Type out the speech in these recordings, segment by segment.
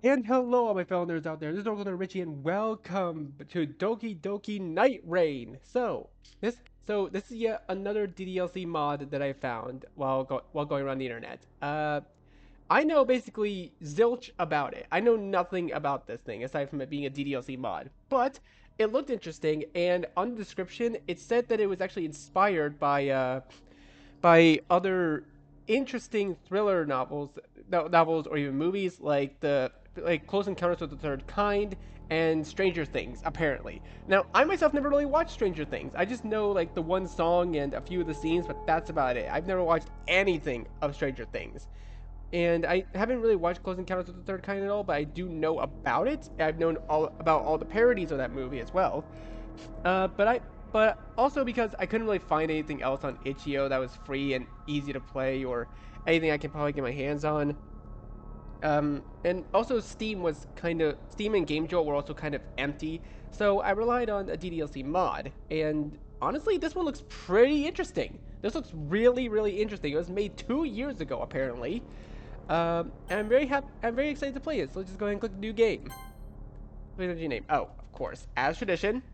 And hello, all my fellow nerds out there. This is Northern Richie, and welcome to Doki Doki Night Rain. This is yet another DDLC mod that I found while going around the internet. I know basically zilch about it. I know nothing about this thing aside from it being a DDLC mod, but it looked interesting. And on the description, it said that it was actually inspired by other interesting thriller novels or even movies like Close Encounters with the Third Kind and Stranger Things. Apparently, now I myself never really watched Stranger Things. I just know like the one song and a few of the scenes, but that's about it. I've never watched anything of Stranger Things. And I haven't really watched Close Encounters with the Third Kind at all, but I do know about it. I've known all about all the parodies of that movie as well. But also because I couldn't really find anything else on itch.io that was free and easy to play or anything I can probably get my hands on. And also Steam and GameJolt were also kind of empty, so I relied on a DDLC mod. And honestly, this one looks pretty interesting. This looks really, really interesting. It was made 2 years ago, apparently. And I'm very happy. I'm very excited to play it. So let's just go ahead and click new game. What is your name? Oh, of course, as tradition.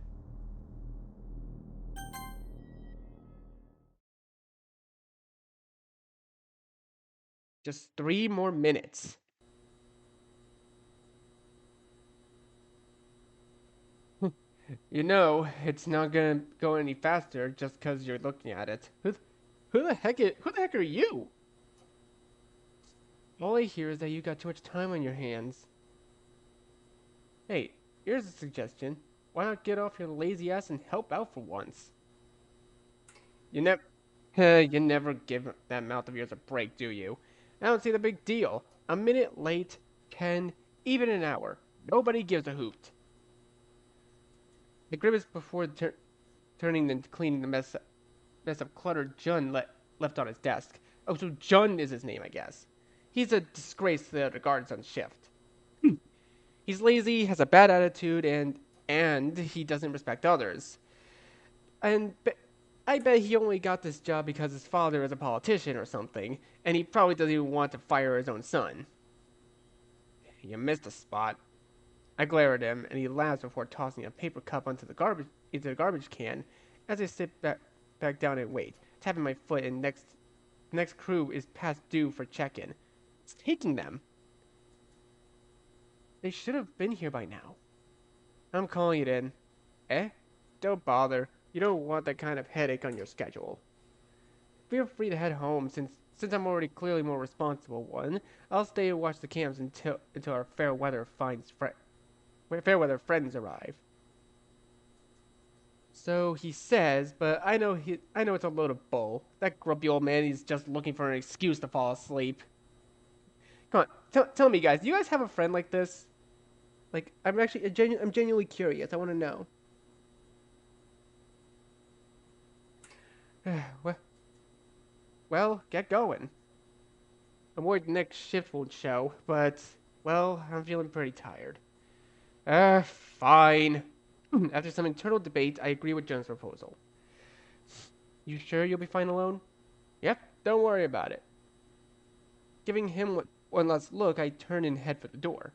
Just 3 more minutes. You know, it's not gonna go any faster just because you're looking at it. Who the heck are you? All I hear is that you got too much time on your hands. Hey, here's a suggestion. Why not get off your lazy ass and help out for once? You never, you never give that mouth of yours a break, do you? I don't see the big deal. A minute late, 10, even an hour. Nobody gives a hoot. The grimace before turning and cleaning the mess of cluttered left on his desk. Oh, so Jun is his name, I guess. He's a disgrace to the other guards on shift. He's lazy, has a bad attitude, and he doesn't respect others. And I bet he only got this job because his father is a politician or something, and he probably doesn't even want to fire his own son. You missed a spot. I glare at him, and he laughs before tossing a paper cup into the garbage can. As I sit back down and wait, tapping my foot, and next crew is past due for check-in. It's taking them. They should have been here by now. I'm calling it in. Eh? Don't bother. You don't want that kind of headache on your schedule. Feel free to head home since I'm already clearly more responsible one. I'll stay and watch the cams until our fair weather friends arrive. So he says, but I know it's a load of bull. That grumpy old man is just looking for an excuse to fall asleep. Come on, tell me, guys. Do you guys have a friend like this? Like, I'm genuinely curious. I want to know. well, well, get going. I'm worried the next shift won't show, but well, I'm feeling pretty tired. Fine. After some internal debate, I agree with John's proposal. You sure you'll be fine alone? Yep, don't worry about it. Giving him one last look, I turn and head for the door.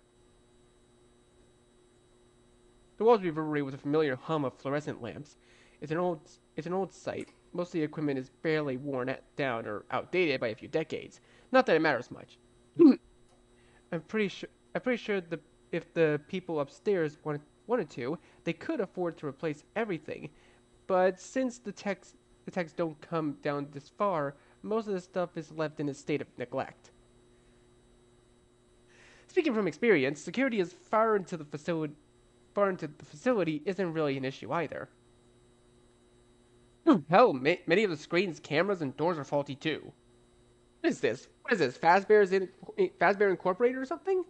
The walls reverberate with a familiar hum of fluorescent lamps. It's an old site. Most of the equipment is barely down or outdated by a few decades. Not that it matters much. I'm pretty sure if the people upstairs wanted to, they could afford to replace everything. But since the techs don't come down this far, most of the stuff is left in a state of neglect. Speaking from experience, security is far into the facility isn't really an issue either. Hell, many of the screens, cameras, and doors are faulty too. What is this? What is this? Fazbear Incorporated or something?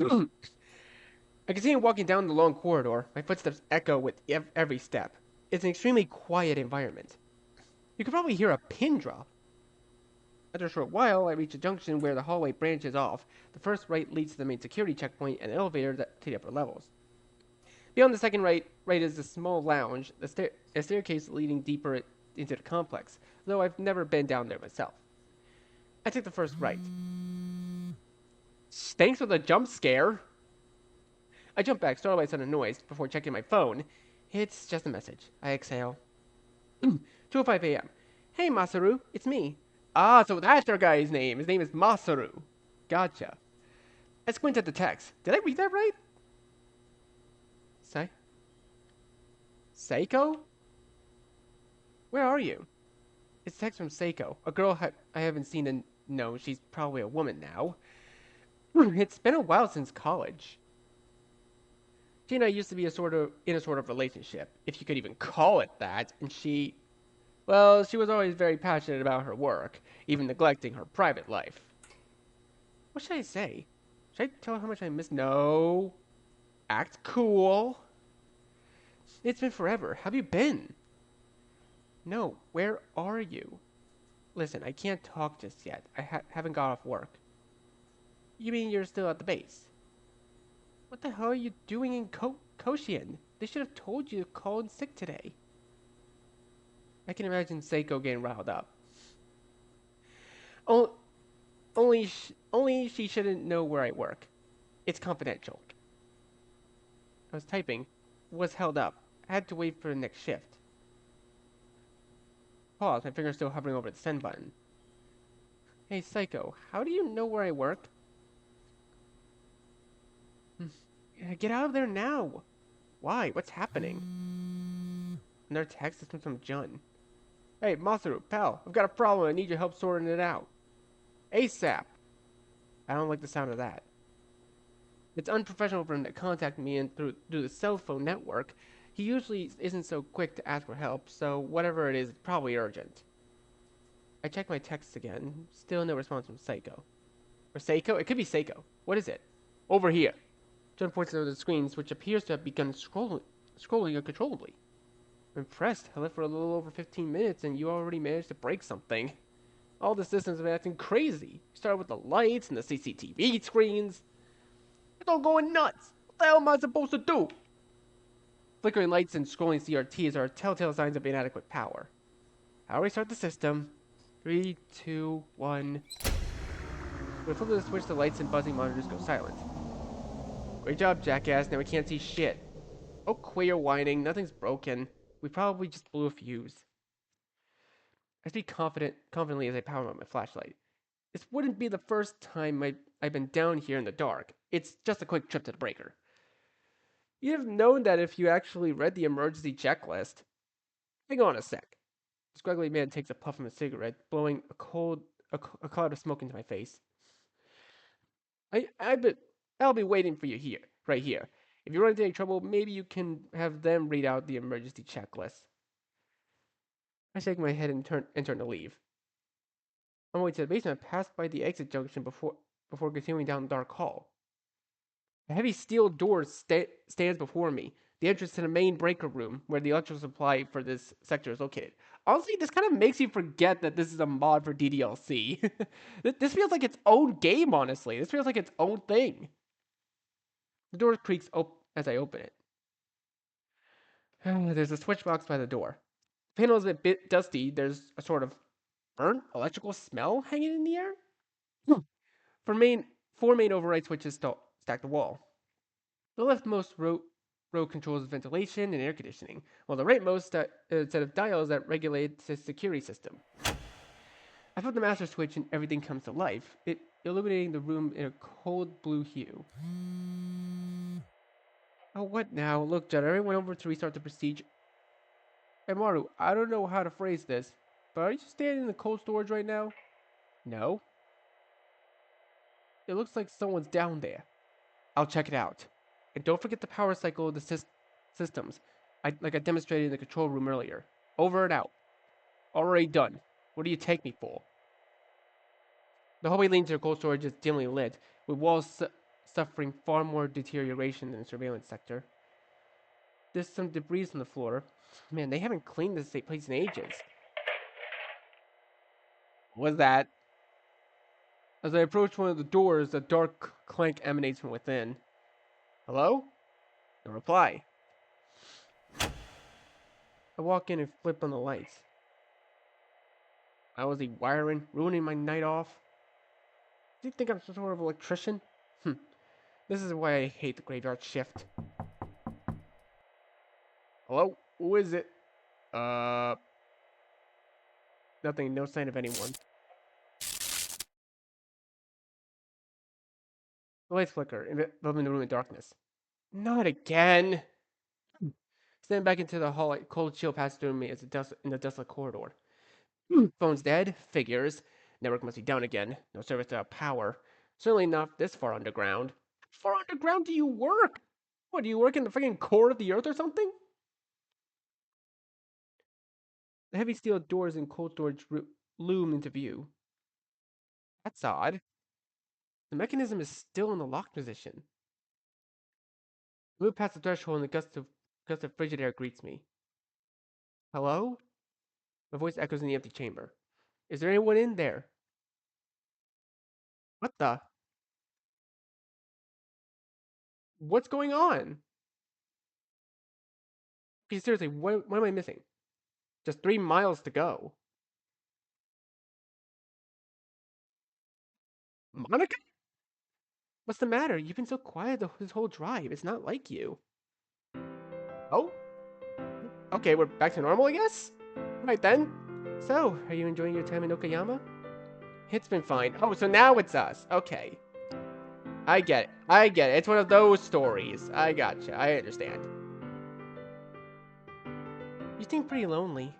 I can see him walking down the long corridor. My footsteps echo with every step. It's an extremely quiet environment. You could probably hear a pin drop. After a short while, I reach a junction where the hallway branches off. The first right leads to the main security checkpoint and an elevator to the upper levels. Beyond the second right is a small lounge, a staircase leading deeper into the complex, though I've never been down there myself. I take the first right. Thanks for the jump scare. I jump back, startled by a sudden noise, before checking my phone. It's just a message. I exhale. 2:05 a.m. Hey, Masaru, it's me. Ah, so that's our guy's name. His name is Masaru. Gotcha. I squint at the text. Did I read that right? Say? Seiko? Where are you? It's a text from Seiko, a girl I haven't seen in. No, she's probably a woman now. It's been a while since college. She and I used to be in a sort of relationship, if you could even call it that, and well, she was always very passionate about her work, even neglecting her private life. What should I say? Should I tell her how much I miss? No. Act cool. It's been forever. Have you been? No. Where are you? Listen, I can't talk just yet. I haven't got off work. You mean you're still at the base? What the hell are you doing in Koshian? They should have told you to call in sick today. I can imagine Seiko getting riled up. O- only she shouldn't know where I work. It's confidential. I was typing, was held up. I had to wait for the next shift. Pause, my finger's still hovering over the send button. Hey, Psycho, how do you know where I work? Get out of there now! Why? What's happening? Another text. This one's from Jun. Hey, Masaru, pal, I've got a problem. I need your help sorting it out. ASAP! I don't like the sound of that. It's unprofessional for him to contact me through the cell phone network. He usually isn't so quick to ask for help, so whatever it is, it's probably urgent. I check my texts again. Still no response from Seiko. Or Seiko? It could be Seiko. What is it? Over here. John points to the screens, which appears to have begun scrolling uncontrollably. I'm impressed. I left for a little over 15 minutes, and you already managed to break something. All the systems have been acting crazy. You started with the lights and the CCTV screens. It's all going nuts. What the hell am I supposed to do? Flickering lights and scrolling CRTs are telltale signs of inadequate power. How do we start the system? 3, 2, 1. When I flip the switch, the lights and buzzing monitors go silent. Great job, jackass. Now we can't see shit. Oh, queer whining. Nothing's broken. We probably just blew a fuse. I speak confidently as I power on my flashlight. This wouldn't be the first time I've been down here in the dark. It's just a quick trip to the breaker. You'd have known that if you actually read the emergency checklist. Hang on a sec. The scraggly man takes a puff from a cigarette, blowing a cloud of smoke into my face. I'll be waiting for you here, right here. If you run into any trouble, maybe you can have them read out the emergency checklist. I shake my head and turn to leave. On my way to the basement, I pass by the exit junction before continuing down the dark hall. A heavy steel door stands before me, the entrance to the main breaker room, where the electrical supply for this sector is located. Honestly, this kind of makes you forget that this is a mod for DDLC. This feels like its own game, honestly. This feels like its own thing. The door creaks as I open it. There's a switch box by the door. The panel is a bit dusty. There's a sort of burnt electrical smell hanging in the air. For main Four main override switches stack the wall. The leftmost row controls ventilation and air conditioning, while the rightmost set of dials that regulate the security system. I flip the master switch and everything comes to life, illuminating the room in a cold blue hue. Oh, what now? Look, Judd, I went over to restart the procedure. Hey, Maru, I don't know how to phrase this, but are you standing in the cold storage right now? No. It looks like someone's down there. I'll check it out. And don't forget the power cycle of the systems, like I demonstrated in the control room earlier. Over and out. Already done. What do you take me for? The hallway leading to the cold storage is dimly lit, with walls suffering far more deterioration than the surveillance sector. There's some debris on the floor. Man, they haven't cleaned this place in ages. What was that? As I approach one of the doors, a dark clank emanates from within. Hello? No reply. I walk in and flip on the lights. How was he wiring, ruining my night off? Does he think I'm some sort of electrician? This is why I hate the graveyard shift. Hello? Who is it? Uh, Nothing, no sign of anyone. The lights flicker, enveloping the room in darkness. Not again! Stand back into the hall, a cold chill passes through me as in the desolate corridor. Phone's dead, figures. Network must be down again. No service without power. Certainly not this far underground. How far underground do you work? What, do you work in the freaking core of the earth or something? The heavy steel doors in cold storage loom into view. That's odd. The mechanism is still in the locked position. I move past the threshold and a gust of frigid air greets me. Hello? My voice echoes in the empty chamber. Is there anyone in there? What the? What's going on? Okay, seriously, what am I missing? Just 3 miles to go. Monica? What's the matter? You've been so quiet this whole drive. It's not like you. Oh? Okay, we're back to normal, I guess? Right then. So, are you enjoying your time in Okayama? It's been fine. Oh, so now it's us. Okay. I get it. I get it. It's one of those stories. I gotcha. I understand. You seem pretty lonely.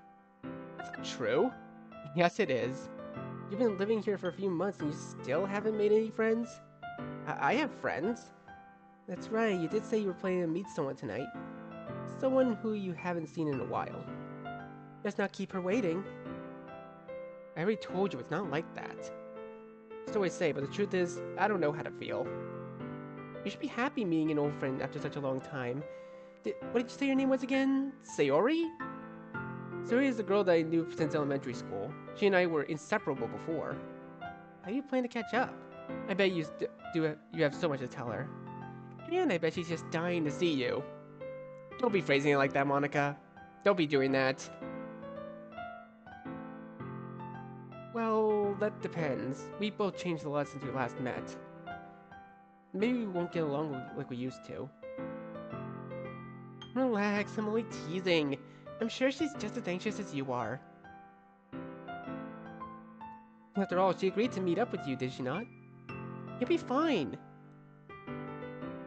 That's not true. Yes, it is. You've been living here for a few months and you still haven't made any friends? I have friends. That's right, you did say you were planning to meet someone tonight. Someone who you haven't seen in a while. Let's not keep her waiting. I already told you it's not like that. So I say, but the truth is, I don't know how to feel. You should be happy meeting an old friend after such a long time. What did you say your name was again? Sayori? Sayori is the girl that I knew since elementary school. She and I were inseparable before. How do you plan to catch up? I bet you have so much to tell her. And I bet she's just dying to see you. Don't be phrasing it like that, Monica. Don't be doing that. Well, that depends. We both changed a lot since we last met. Maybe we won't get along like we used to. Relax, I'm only teasing. I'm sure she's just as anxious as you are. After all, she agreed to meet up with you, did she not? You'll be fine.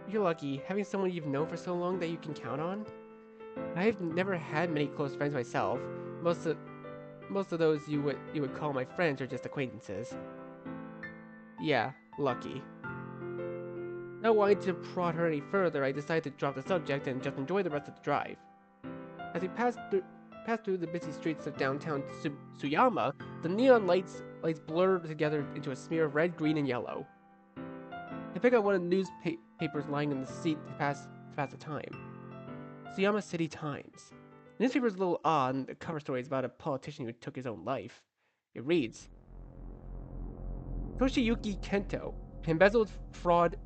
You're lucky, having someone you've known for so long that you can count on. I've never had many close friends myself. Most of those you would call my friends are just acquaintances. Yeah, lucky. Not wanting to prod her any further, I decided to drop the subject and just enjoy the rest of the drive. As we passed through the busy streets of downtown Tsuyama, the neon lights blurred together into a smear of red, green, and yellow. I picked up one of the newspapers lying in the seat to pass the time. Tsuyama City Times. The newspaper is a little odd, and the cover story is about a politician who took his own life. It reads, Toshiyuki Kento, embezzled fraud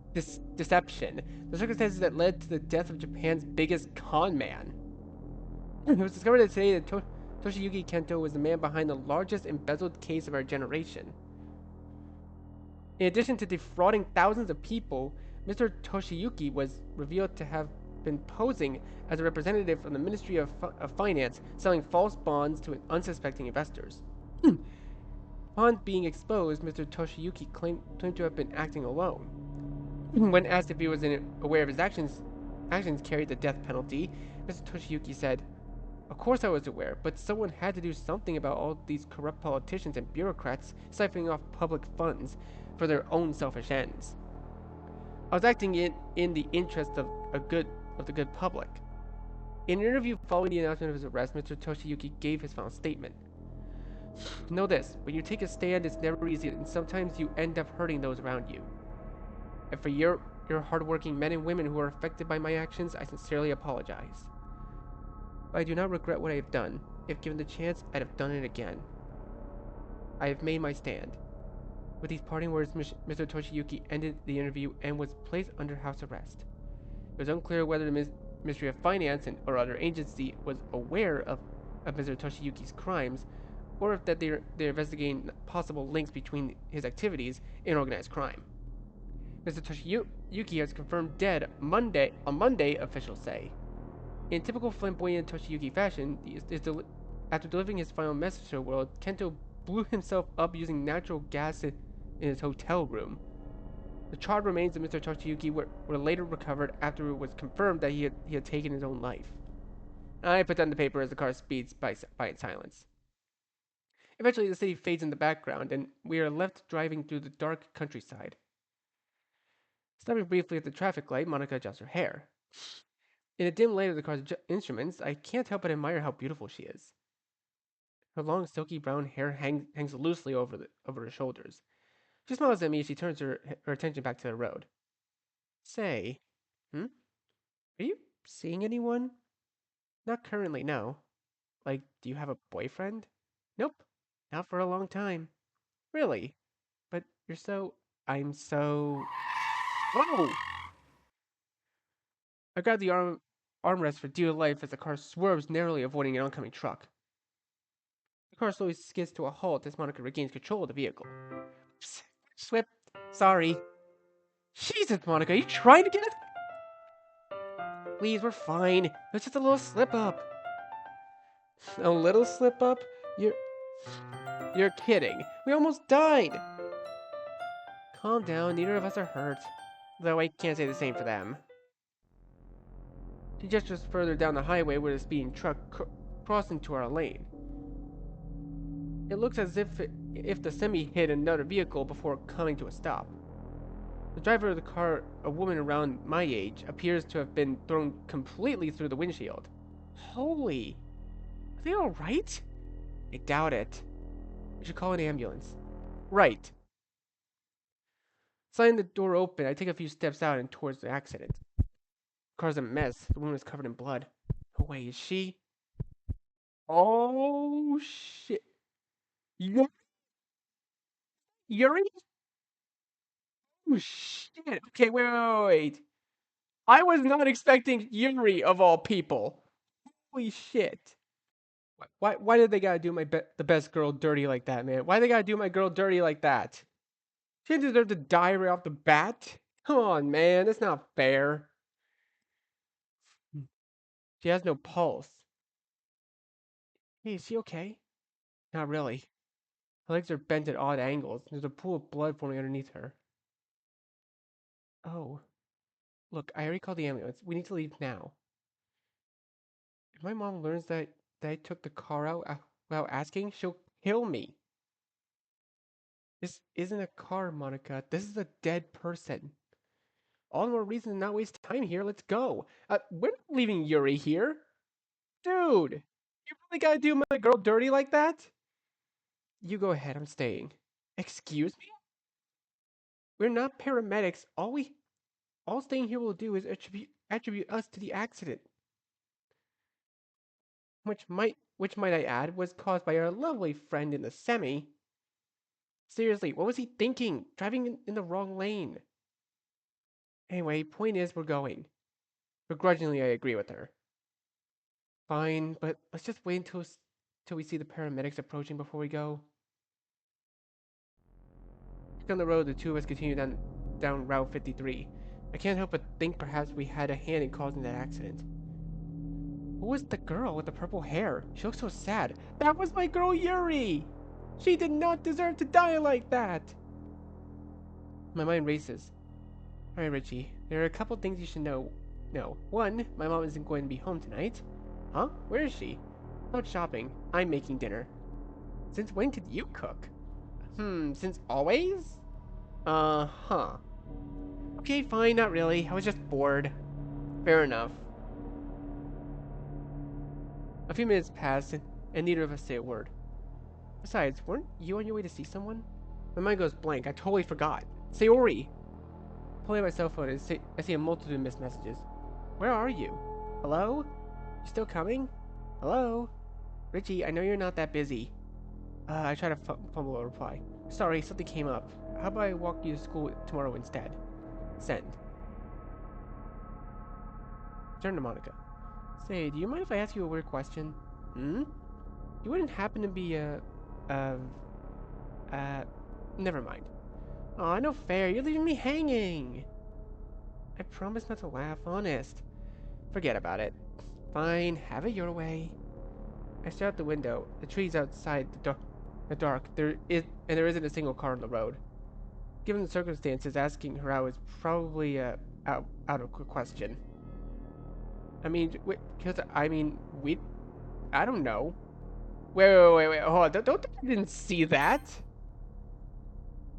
deception, the circumstances that led to the death of Japan's biggest con man. It was discovered today that Toshiyuki Kento was the man behind the largest embezzled case of our generation. In addition to defrauding thousands of people, Mr. Toshiyuki was revealed to have been posing as a representative from the Ministry of Finance, selling false bonds to unsuspecting investors. Upon being exposed, Mr. Toshiyuki claimed to have been acting alone. When asked if he was aware of his actions carried the death penalty, Mr. Toshiyuki said, "Of course I was aware, but someone had to do something about all these corrupt politicians and bureaucrats siphoning off public funds for their own selfish ends. I was acting in the interest of the good public." In an interview following the announcement of his arrest, Mr. Toshiyuki gave his final statement. Know this, when you take a stand, it's never easy, and sometimes you end up hurting those around you. And for your hardworking men and women who are affected by my actions, I sincerely apologize. But I do not regret what I have done. If given the chance, I'd have done it again. I have made my stand. With these parting words, Mr. Toshiyuki ended the interview and was placed under house arrest. It was unclear whether the Ministry of Finance or other agency was aware of Mr. Toshiyuki's crimes, or if they're investigating possible links between his activities and organized crime. Mr. Toshiyuki has confirmed dead on Monday, officials say. In typical flamboyant Toshiyuki fashion, after delivering his final message to the world, Kento blew himself up using natural gas in his hotel room. The charred remains of Mr. Toshiyuki were later recovered after it was confirmed that he had taken his own life. I put down the paper as the car speeds by in silence. Eventually, the city fades in the background, and we are left driving through the dark countryside. Stopping briefly at the traffic light, Monica adjusts her hair. In the dim light of the car's instruments, I can't help but admire how beautiful she is. Her long, silky brown hair hangs loosely over her shoulders. She smiles at me as she turns her attention back to the road. Say, hmm? Are you seeing anyone? Not currently, no. Like, do you have a boyfriend? Nope. Not for a long time. Really? But you're so. I'm so. Whoa! I grab the armrest for dear life as the car swerves narrowly, avoiding an oncoming truck. The car slowly skids to a halt as Monica regains control of the vehicle. Psst, Swip. Sorry. Jesus, Monica, are you trying to get us? Please, we're fine. It was just a little slip up. A little slip up? You're kidding. We almost died. Calm down, neither of us are hurt. Though I can't say the same for them. She gestures further down the highway where the speeding truck crossed into our lane. It looks as if the semi hit another vehicle before coming to a stop. The driver of the car, a woman around my age, appears to have been thrown completely through the windshield. Holy! Are they alright? I doubt it. We should call an ambulance. Right. Sliding the door open, I take a few steps out and towards the accident. The car's a mess. The woman is covered in blood. Oh wait, is she? Oh shit. Yuri? Oh shit. Okay, wait. I was not expecting Yuri of all people. Holy shit. Why did they gotta do the best girl dirty like that, man? Why they gotta do my girl dirty like that? She didn't deserve to die right off the bat. Come on, man, that's not fair. She has no pulse. Hey, is she okay? Not really. Her legs are bent at odd angles. There's a pool of blood forming underneath her. Oh. Look, I already called the ambulance. We need to leave now. If my mom learns that I took the car out without asking, she'll kill me. This isn't a car, Monica. This is a dead person. All the more reason to not waste time here. Let's go. We're not leaving Yuri here. Dude, you really gotta do my girl dirty like that? You go ahead, I'm staying. Excuse me? We're not paramedics. All staying here will do is attribute us to the accident. Which might I add, was caused by our lovely friend in the semi. Seriously, what was he thinking? Driving in the wrong lane. Anyway, point is, we're going. Begrudgingly, I agree with her. Fine, but let's just wait till we see the paramedics approaching before we go. Down the road, the two of us continue down Route 53. I can't help but think perhaps we had a hand in causing that accident. Who was the girl with the purple hair? She looks so sad. That was my girl Yuri! She did not deserve to die like that! My mind races. Alright, Richie, there are a couple things you should know. No. One, my mom isn't going to be home tonight. Huh? Where is she? Out shopping. I'm making dinner. Since when could you cook? Since always? Uh-huh. Okay, fine, not really. I was just bored. Fair enough. A few minutes pass, and neither of us say a word. Besides, weren't you on your way to see someone? My mind goes blank. I totally forgot. Sayori! Pulling out my cell phone, I see a multitude of missed messages. Where are you? Hello? You still coming? Hello? Richie, I know you're not that busy. I try to fumble a reply. Sorry, something came up. How about I walk you to school tomorrow instead? Send. Turn to Monica. Say, do you mind if I ask you a weird question? Hmm? You wouldn't happen to be uh, never mind. Aw, no fair. You're leaving me hanging. I promise not to laugh, honest. Forget about it. Fine, have it your way. I stare out the window. The trees outside the dark. There isn't a single car on the road. Given the circumstances, asking her out is probably out of question. I mean, because I don't know. Wait, hold on. Don't think I didn't see that.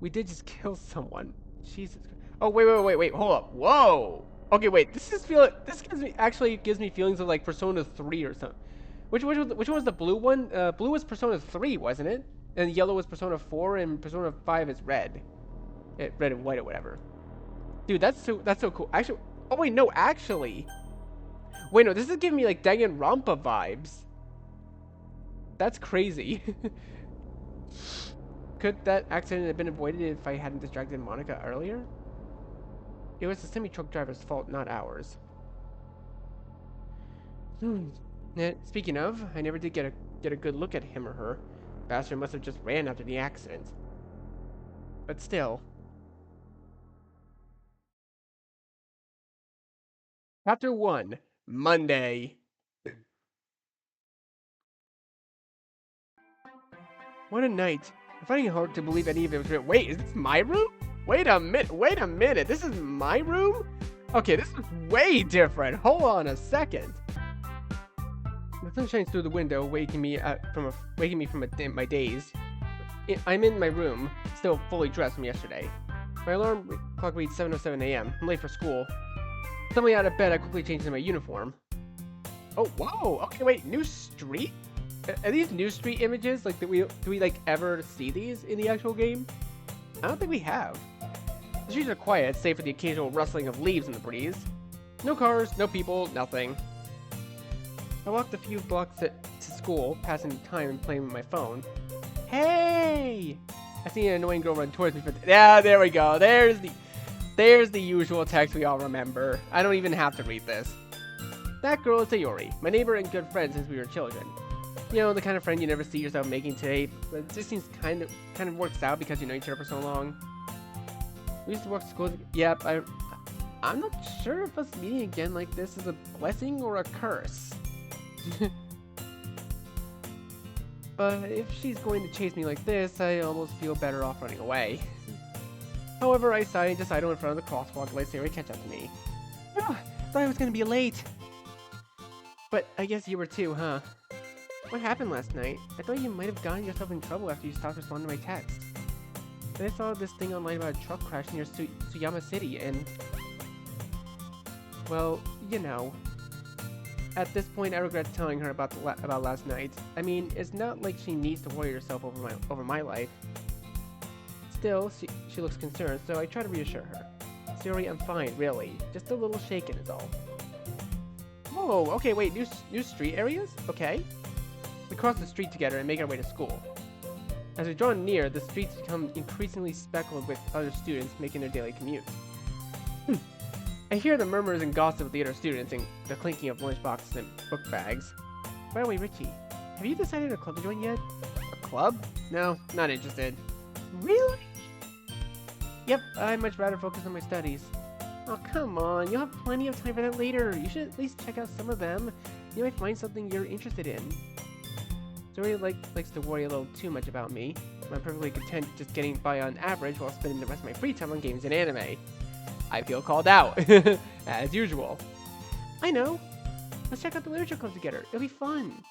We did just kill someone. Jesus. Oh, wait, hold up. Whoa. Okay, wait. This gives me feelings of like Persona 3 or something. Which one was the blue one? Blue was Persona 3, wasn't it? And yellow was Persona 4, and Persona 5 is red. Red and white or whatever. Dude, that's so cool. Actually, oh wait, no, actually. Wait, no, this is giving me like Danganronpa vibes. That's crazy. Could that accident have been avoided if I hadn't distracted Monica earlier? It was the semi-truck driver's fault, not ours. Speaking of, I never did get a good look at him or her. Bastard must have just ran after the accident. But still. Chapter 1, Monday. What a night. I'm finding it hard to believe any of it was real. Wait, is this my room? Wait a minute. This is my room? Okay, this is way different. Hold on a second. The sun shines through the window, waking me from my daze. I'm in my room, still fully dressed from yesterday. My alarm clock reads 7:07 a.m. I'm late for school. Suddenly out of bed, I quickly changed into my uniform. Oh, whoa! Okay, wait, new street? Are these new street images? Like, do we like ever see these in the actual game? I don't think we have. The streets are quiet, save for the occasional rustling of leaves in the breeze. No cars, no people, nothing. I walked a few blocks to school, passing the time and playing with my phone. Hey! I see an annoying girl run towards me. Yeah, there we go. There's the usual text we all remember. I don't even have to read this. That girl is Sayori, my neighbor and good friend since we were children. You know, the kind of friend you never see yourself making today, but it just seems kind of works out because you know each other for so long. We used to walk to school. Yep, I'm not sure if us meeting again like this is a blessing or a curse. But if she's going to chase me like this, I almost feel better off running away. However, I sigh and decide in front of the crosswalk to let Sayori catch up to me. Oh, thought I was going to be late. But I guess you were too, huh? What happened last night? I thought you might have gotten yourself in trouble after you stopped responding to my text. Then I saw this thing online about a truck crash near Tsuyama City and... Well, you know. At this point, I regret telling her about last night. I mean, it's not like she needs to worry herself over my life. Still, she looks concerned, so I try to reassure her. Sayori, I'm fine, really. Just a little shaken is all. Whoa, okay, wait, new street areas? Okay. We cross the street together and make our way to school. As we draw near, the streets become increasingly speckled with other students making their daily commute. I hear the murmurs and gossip of the other students and the clinking of lunchboxes and book bags. By the way, Richie, have you decided a club to join yet? A club? No, not interested. Really? Yep, I'd much rather focus on my studies. Oh, come on, you'll have plenty of time for that later. You should at least check out some of them. You might find something you're interested in. Sayori likes to worry a little too much about me. I'm perfectly content just getting by on average while spending the rest of my free time on games and anime. I feel called out, as usual. I know. Let's check out the literature club together. It'll be fun.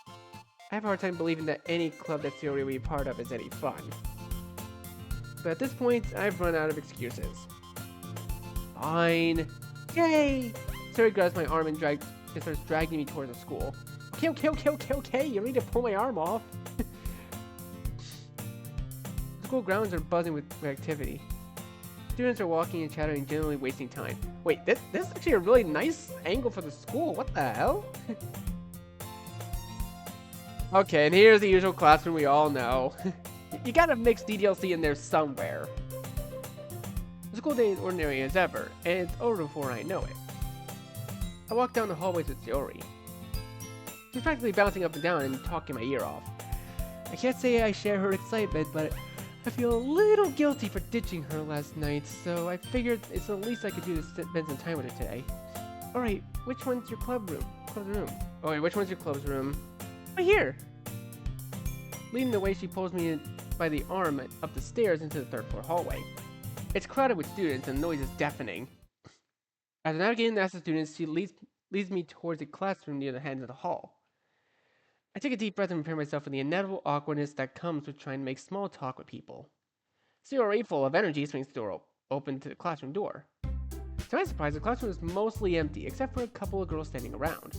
I have a hard time believing that any club that Sayori will be part of is any fun. But at this point, I've run out of excuses. Fine. Yay! Sayori grabs my arm and starts dragging me towards the school. Okay. You need to pull my arm off. The school grounds are buzzing with activity. Students are walking and chattering, generally wasting time. Wait, this is actually a really nice angle for the school. What the hell? Okay, and here's the usual classroom we all know. You gotta mix DDLC in there somewhere. The school day is ordinary as ever, and it's over before I know it. I walk down the hallways with Sayori. She's practically bouncing up and down and talking my ear off. I can't say I share her excitement, but I feel a little guilty for ditching her last night, so I figured it's the least I could do to spend some time with her today. Alright, which one's your club room? Oh wait, which one's your club's room? Right here! Leading the way, she pulls me in by the arm up the stairs into the third floor hallway. It's crowded with students and the noise is deafening. After navigating past the students, she leads me towards a classroom near the end of the hall. I take a deep breath and prepare myself for the inevitable awkwardness that comes with trying to make small talk with people. Still already full of energy, swings the door open to the classroom door. To my surprise, the classroom is mostly empty, except for a couple of girls standing around.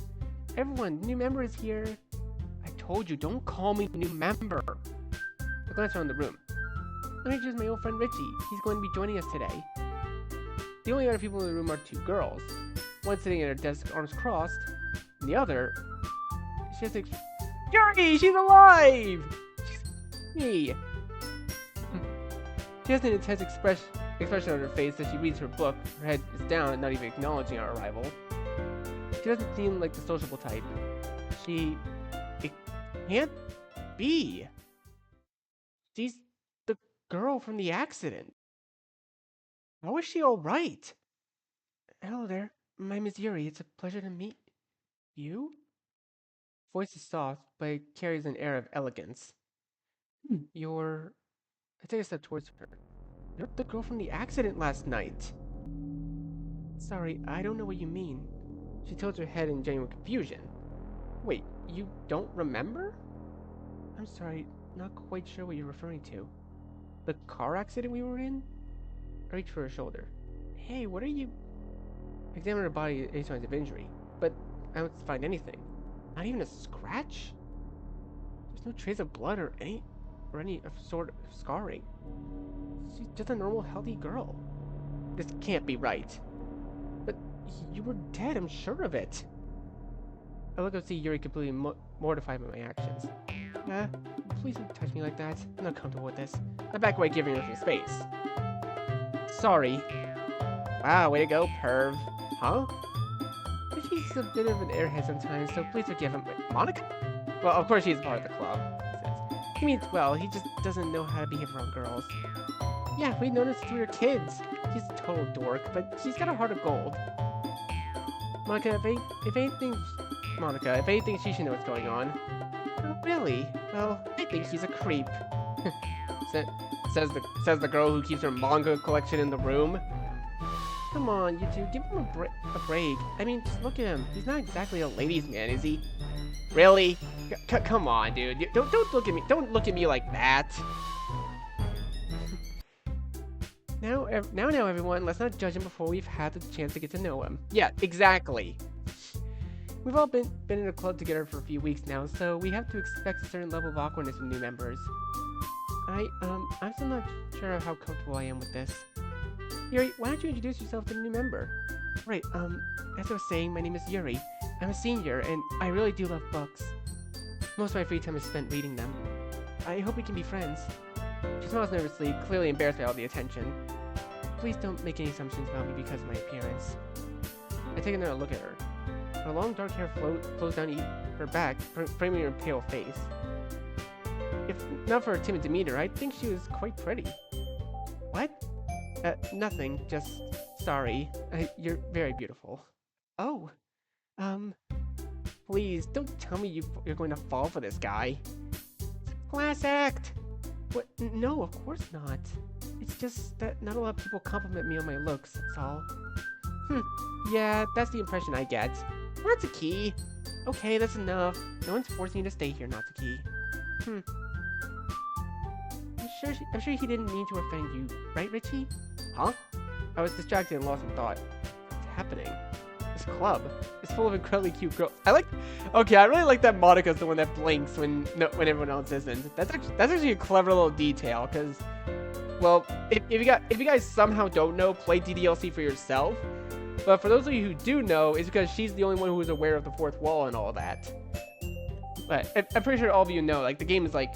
Everyone, new member is here. I told you, don't call me new member. I glance around the room. Let me introduce my old friend Richie. He's going to be joining us today. The only other people in the room are two girls. One sitting at her desk, arms crossed, and the other, she has Yuri, she's alive! Me. She has an intense expression on her face as she reads her book. Her head is down and not even acknowledging our arrival. She doesn't seem like the sociable type. It can't be. She's the girl from the accident. How is she alright? Hello there, my name is Yuri. It's a pleasure to meet you. Voice is soft, but it carries an air of elegance. I take a step towards her. You're the girl from the accident last night. Sorry, I don't know what you mean. She tilts her head in genuine confusion. Wait, you don't remember? I'm sorry, not quite sure what you're referring to. The car accident we were in? I reach for her shoulder. Hey, what are you... I examine her body, any signs of injury, but I don't find anything. Not even a scratch? There's no trace of blood or any sort of scarring. She's just a normal, healthy girl. This can't be right. But you were dead, I'm sure of it. I look up to see Yuri completely mortified by my actions. Please don't touch me like that. I'm not comfortable with this. I back away, giving her some space. Sorry. Wow, way to go, perv. Huh? He's a bit of an airhead sometimes, so please forgive him. Wait, Monica? Well, of course he's part of the club, he says. He means well, he just doesn't know how to behave around girls. Yeah, we noticed we were kids. He's a total dork, but she's got a heart of gold. Monica, if anything, she should know what's going on. Oh, really? Well, I think he's a creep. says the girl who keeps her manga collection in the room. Come on, you two, give him a break. I mean, just look at him. He's not exactly a ladies' man, is he? Really? Come on, dude. Don't look at me. Don't look at me like that. Now, everyone, let's not judge him before we've had the chance to get to know him. Yeah, exactly. We've all been in a club together for a few weeks now, so we have to expect a certain level of awkwardness from new members. I'm still not sure how comfortable I am with this. Yuri, why don't you introduce yourself to the new member? Right, as I was saying, my name is Yuri. I'm a senior, and I really do love books. Most of my free time is spent reading them. I hope we can be friends. She smiles nervously, clearly embarrassed by all the attention. Please don't make any assumptions about me because of my appearance. I take another look at her. Her long dark hair flows down her back, framing her pale face. If not for her timid demeanor, I'd think she was quite pretty. What? Nothing, just sorry. You're very beautiful. Oh. Please, don't tell me you're going to fall for this guy. Class act! What? No, of course not. It's just that not a lot of people compliment me on my looks, that's all. Yeah, that's the impression I get. Natsuki! Okay, that's enough. No one's forcing you to stay here, Natsuki. I'm sure he didn't mean to offend you, right, Richie? Huh? I was distracted and lost in thought. What's happening? This club is full of incredibly cute girls. Okay, I really like that Monica's the one that blinks when everyone else isn't. That's actually a clever little detail, because, well, if you guys somehow don't know, play DDLC for yourself. But for those of you who do know, it's because she's the only one who is aware of the fourth wall and all that. But I'm pretty sure all of you know, like, the game is like,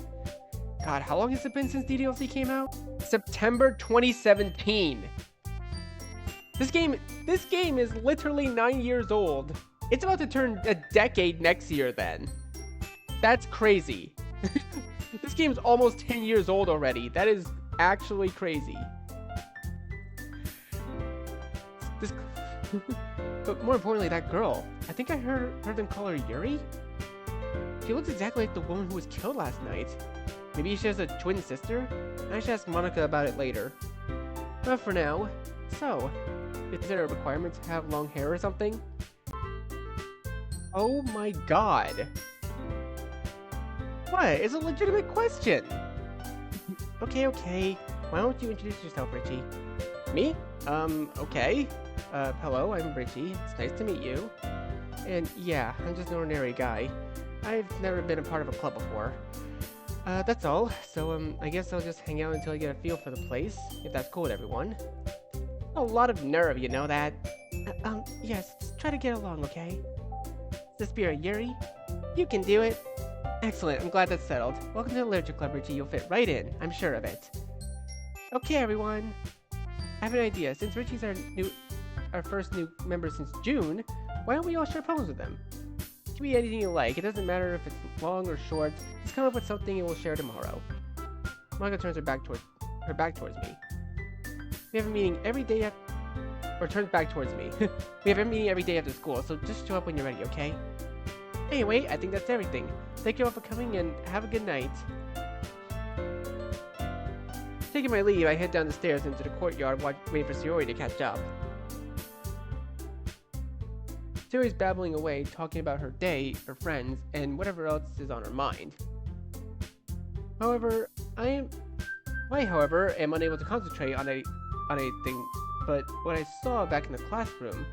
God, how long has it been since DDLC came out? September 2017. This game is literally 9 years old. It's about to turn a decade next year then. That's crazy. This game's almost 10 years old already. That is actually crazy. This, but more importantly, that girl. I think I heard them call her Yuri. She looks exactly like the woman who was killed last night. Maybe she has a twin sister? I should ask Monica about it later. But for now, so, is there a requirement to have long hair or something? Oh my god. What? It's a legitimate question. Okay, okay. Why don't you introduce yourself, Richie? Me? Okay. Hello, I'm Richie. It's nice to meet you. And yeah, I'm just an ordinary guy. I've never been a part of a club before. That's all. So, I guess I'll just hang out until I get a feel for the place, if that's cool with everyone. A lot of nerve, you know that? Yes, just try to get along, okay? The spirit, Yuri? You can do it. Excellent, I'm glad that's settled. Welcome to the Literature Club, Richie. You'll fit right in, I'm sure of it. Okay, everyone. I have an idea. Since Richie's our first new member since June, why don't we all share poems with him? It can be anything you like. It doesn't matter if it's long or short. Just come up with something and we'll share tomorrow. Monica turns her back towards me. We have a meeting every day or turns back towards me. We have a meeting every day after school, so just show up when you're ready, okay? Anyway, I think that's everything. Thank you all for coming and have a good night. Taking my leave, I head down the stairs into the courtyard, waiting for Sayori to catch up. Sayori's babbling away, talking about her day, her friends, and whatever else is on her mind. However, I, however, am unable to concentrate on anything but what I saw back in the classroom.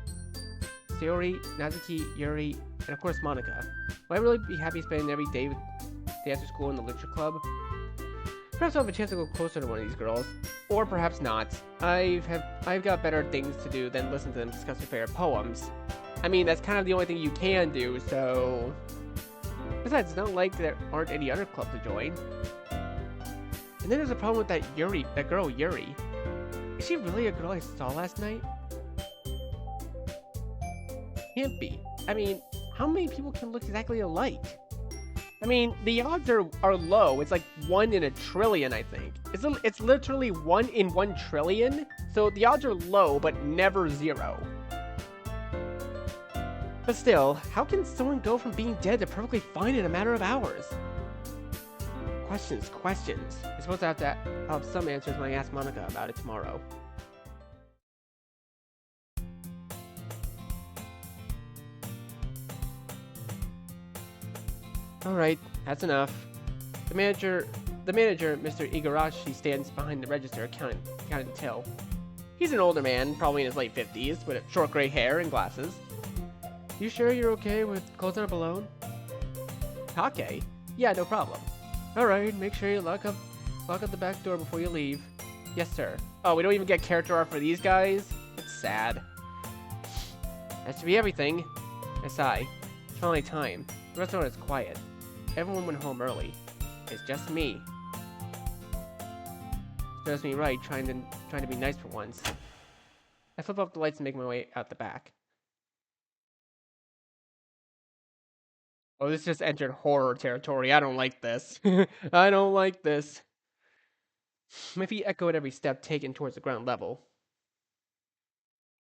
Sayori, Nazuki, Yuri, and of course Monica. Will I really be happy spending every day after school in the literature club? Perhaps I'll have a chance to go closer to one of these girls. Or perhaps not. I've got better things to do than listen to them discuss their favorite poems. I mean, that's kind of the only thing you can do, so... Besides, it's not like there aren't any other clubs to join. And then there's a problem with that girl Yuri. Is she really a girl I saw last night? Can't be. I mean, how many people can look exactly alike? I mean, the odds are low. It's like 1 in a trillion, I think. It's literally 1 in 1 trillion. So the odds are low, but never 0. But still, how can someone go from being dead to perfectly fine in a matter of hours? Questions. I suppose I have some answers when I ask Monica about it tomorrow. Alright, that's enough. The manager, Mr. Igarashi, stands behind the register counting till. He's an older man, probably in his late 50s, with short gray hair and glasses. You sure you're okay with closing up alone? Take? Yeah, no problem. Alright, make sure you lock up the back door before you leave. Yes, sir. Oh, we don't even get character art for these guys? It's sad. That should be everything. I sigh. It's finally time. The restaurant is quiet. Everyone went home early. It's just me. Serves me right, trying to be nice for once. I flip off the lights and make my way out the back. Oh, this just entered horror territory. I don't like this. I don't like this. My feet echo at every step taken towards the ground level.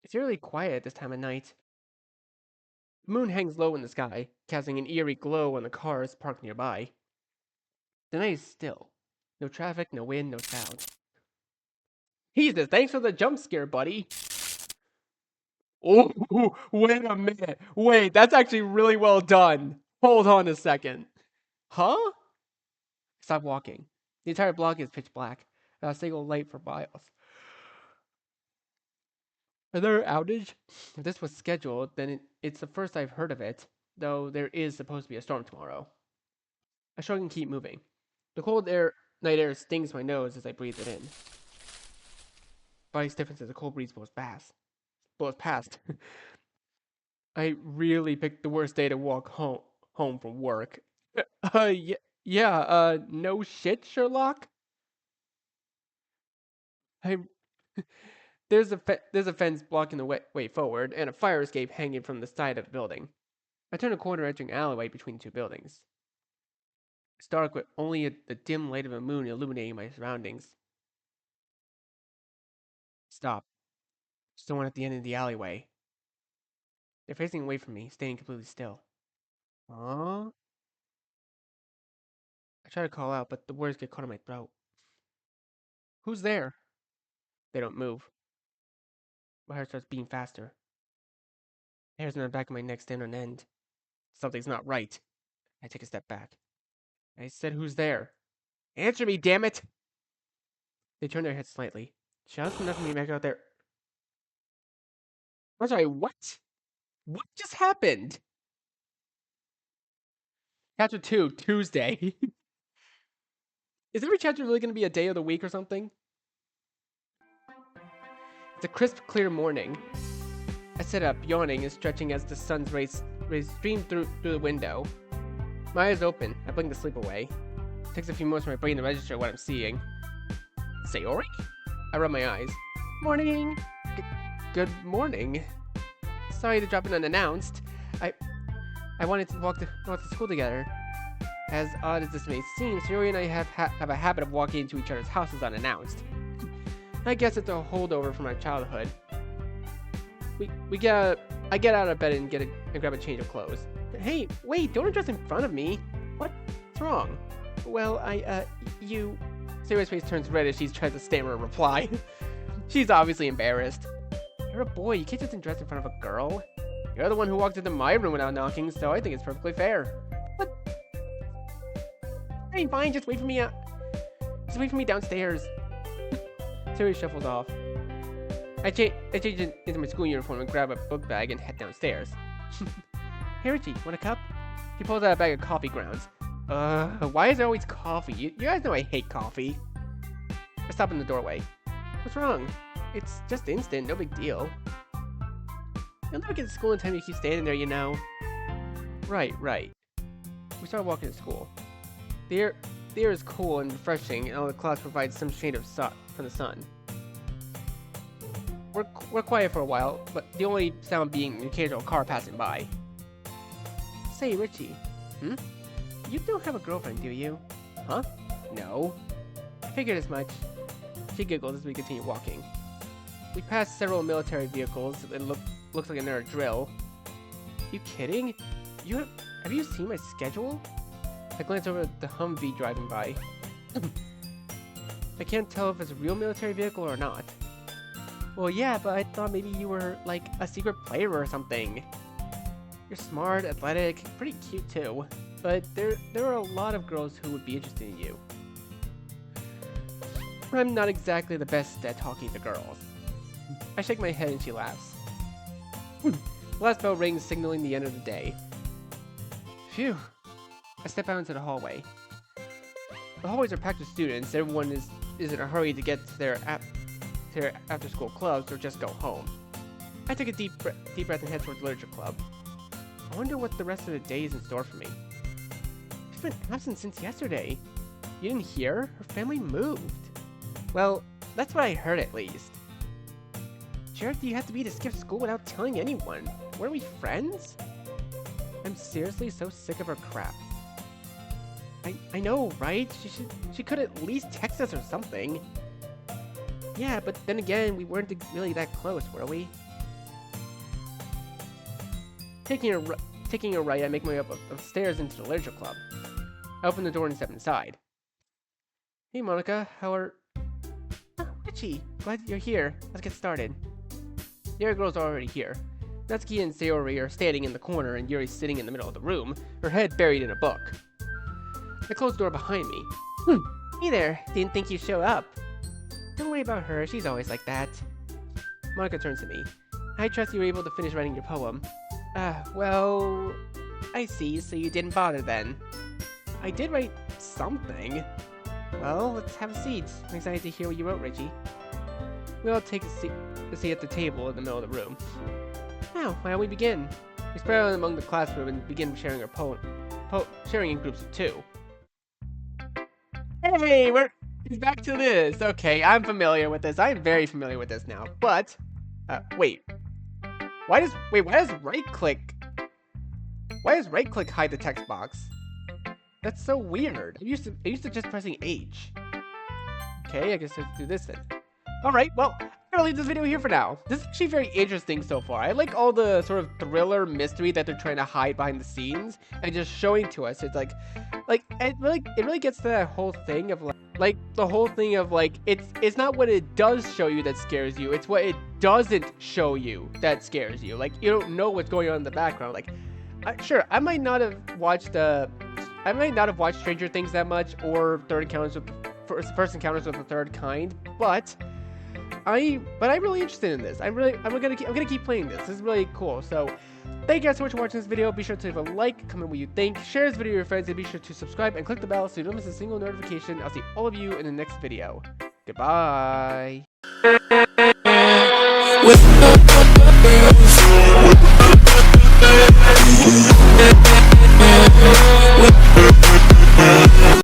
It's eerily quiet at this time of night. The moon hangs low in the sky, casting an eerie glow on the cars parked nearby. The night is still. No traffic, no wind, no sound. Jesus, thanks for the jump scare, buddy. Oh, wait a minute. Wait, that's actually really well done. Hold on a second. Huh? Stop walking. The entire block is pitch black. Not a single light for miles. Another outage? If this was scheduled, then it's the first I've heard of it, though there is supposed to be a storm tomorrow. I shrug and keep moving. The night air stings my nose as I breathe it in. Body stiffens as the cold breeze blows past. I really picked the worst day to walk home from work. No shit, Sherlock? I There's a fence blocking the way forward, and a fire escape hanging from the side of the building. I turn a corner entering an alleyway between 2 buildings. It's dark with only the dim light of a moon illuminating my surroundings. Stop. Someone at the end of the alleyway. They're facing away from me, staying completely still. Huh? I try to call out, but the words get caught in my throat. Who's there? They don't move. My heart starts beating faster. The hairs on the back of my neck stand on end. Something's not right. I take a step back. I said, who's there? Answer me, damn it! They turn their heads slightly. Just enough for me back out there. I'm sorry, what? What just happened? Chapter 2, Tuesday. Is every chapter really going to be a day of the week or something? It's a crisp, clear morning. I sit up, yawning and stretching as the sun's rays stream through the window. My eyes open. I blink to sleep away. It takes a few moments for my brain to register what I'm seeing. Sayori? I rub my eyes. Morning. Good morning. Sorry to drop in unannounced. I wanted to walk to school together. As odd as this may seem, Sayori and I have a habit of walking into each other's houses unannounced. I guess it's a holdover from my childhood. I get out of bed and grab a change of clothes. Hey, wait, don't undress in front of me. What's wrong? Well, you... Sayori's face turns red as she tries to stammer a reply. She's obviously embarrassed. You're a boy, you can't just undress in front of a girl. You're the one who walked into my room without knocking, so I think it's perfectly fair. What? Hey, fine, just wait for me downstairs. Sayori shuffles off. I change into my school uniform and grab a book bag and head downstairs. Hey Richie, want a cup? He pulls out a bag of coffee grounds. Why is there always coffee? You guys know I hate coffee. I stop in the doorway. What's wrong? It's just instant, no big deal. You'll never get to school in time to keep standing there, you know. Right. We start walking to school. The air is cool and refreshing, and all the clouds provide some shade of from the sun. We're quiet for a while, but the only sound being an occasional car passing by. Say, Richie. You don't have a girlfriend, do you? Huh? No. I figured as much. She giggles as we continue walking. We pass several military vehicles and looks like another drill. You kidding? Have you seen my schedule? I glance over at the Humvee driving by. I can't tell if it's a real military vehicle or not. Well, yeah, but I thought maybe you were, like, a secret player or something. You're smart, athletic, pretty cute too. But there are a lot of girls who would be interested in you. I'm not exactly the best at talking to girls. I shake my head and she laughs. The last bell rings, signaling the end of the day. Phew. I step out into the hallway. The hallways are packed with students. Everyone is in a hurry to get to their after-school clubs or just go home. I take a deep breath and head towards literature club. I wonder what the rest of the day is in store for me. She's been absent since yesterday. You didn't hear? Her family moved. Well, that's what I heard at least. Jerk do you have to be to skip school without telling anyone? Were we friends? I'm seriously so sick of her crap. I know, right? She could at least text us or something. Yeah, but then again, we weren't really that close, were we? Taking a right, I make my way up upstairs into the literature club. I open the door and step inside. Hey, Monica, how are... Oh, Richie, glad you're here. Let's get started. The other girls are already here. Natsuki and Sayori are standing in the corner and Yuri's sitting in the middle of the room, her head buried in a book. I close the door behind me. Hey there, didn't think you'd show up. Don't worry about her, she's always like that. Monica turns to me. I trust you were able to finish writing your poem. Well... I see, so you didn't bother then. I did write something. Well, let's have a seat. I'm excited to hear what you wrote, Richie. We all take a seat at the table in the middle of the room. Now, why don't we begin? We spread out among the classroom and begin sharing our poem. Sharing in groups of 2. Hey, we're back to this. Okay, I'm familiar with this. I'm very familiar with this now. But, wait. Why does right click hide the text box? That's so weird. I used to just pressing H. Okay, I guess I have to do this then. Alright, well, I'm gonna leave this video here for now. This is actually very interesting so far. I like all the sort of thriller mystery that they're trying to hide behind the scenes and just showing to us. It's like it really gets to that whole thing of like the whole thing of like it's not what it does show you that scares you, it's what it doesn't show you that scares you. Like you don't know what's going on in the background. Like sure, I might not have watched Stranger Things that much or First Encounters with the Third Kind, but I'm really interested in this. I'm gonna keep playing this. This is really cool. So thank you guys so much for watching this video. Be sure to leave a like, comment what you think, share this video with your friends, and be sure to subscribe and click the bell so you don't miss a single notification. I'll see all of you in the next video. Goodbye.